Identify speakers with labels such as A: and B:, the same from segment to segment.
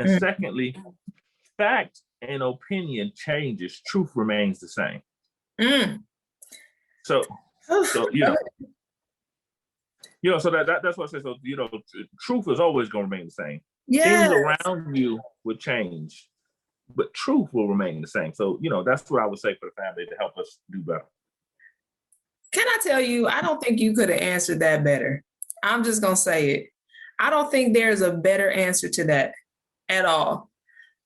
A: And secondly, fact and opinion changes, truth remains the same. So so that's what I say. So, truth is always going to remain the same.
B: Yes.
A: Things around you will change, but truth will remain the same. So, that's what I would say for the family to help us do better.
B: Can I tell you, I don't think you could have answered that better. I'm just going to say it. I don't think there's a better answer to that at all.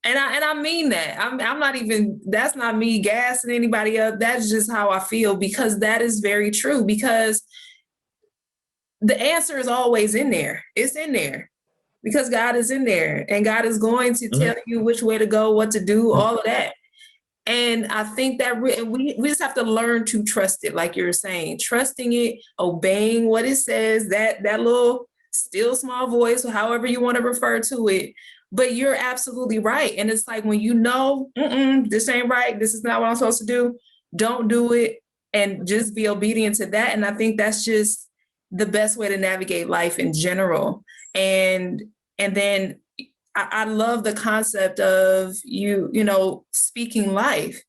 B: And I mean that. I'm not even, that's not me gassing anybody up. That's just how I feel, because that is very true, because the answer is always in there. It's in there because God is in there, and God is going to tell you which way to go, what to do, all of that. And I think that we just have to learn to trust it, like you're saying, trusting it, obeying what it says, that little still small voice, however you want to refer to it. But you're absolutely right. And it's like, when this ain't right, this is not what I'm supposed to do, don't do it, and just be obedient to that. And I think that's just the best way to navigate life in general. And then I love the concept of speaking life.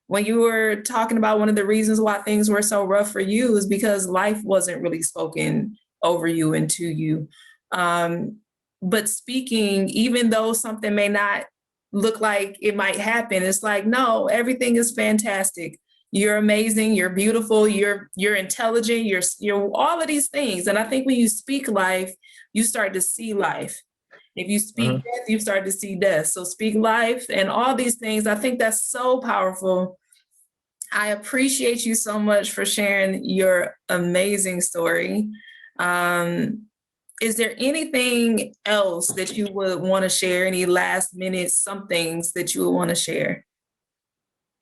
B: When you were talking about one of the reasons why things were so rough for you is because life wasn't really spoken over you and to you. But speaking, even though something may not look like it might happen, it's like, no, everything is fantastic. You're amazing. You're beautiful. You're intelligent. You're all of these things. And I think when you speak life, you start to see life. If you speak death, you start to see death. So speak life and all these things. I think that's so powerful. I appreciate you so much for sharing your amazing story. Is there anything else that you would want to share? Any last minute somethings that you would want to share?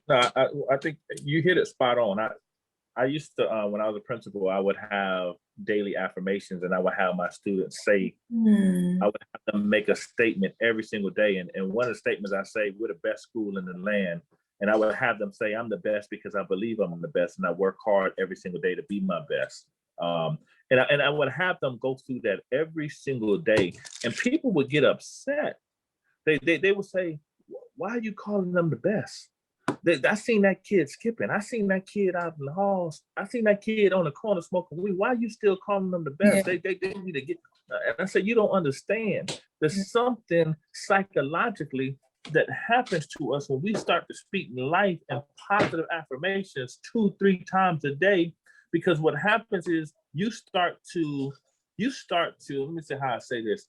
A: No, I think you hit it spot on. I used to, when I was a principal, I would have daily affirmations, and I would have my students say, I would have them make a statement every single day. And one of the statements I say, we're the best school in the land. And I would have them say, I'm the best because I believe I'm the best, and I work hard every single day to be my best. And I would have them go through that every single day. And people would get upset. They would say, why are you calling them the best? I seen that kid skipping. I seen that kid out in the halls. I seen that kid on the corner smoking weed. Why are you still calling them the best? Yeah. They need to get. And I said, you don't understand. There's something psychologically that happens to us when we start to speak life and positive affirmations 2-3 times a day. Because what happens is you start to. Let me say how I say this.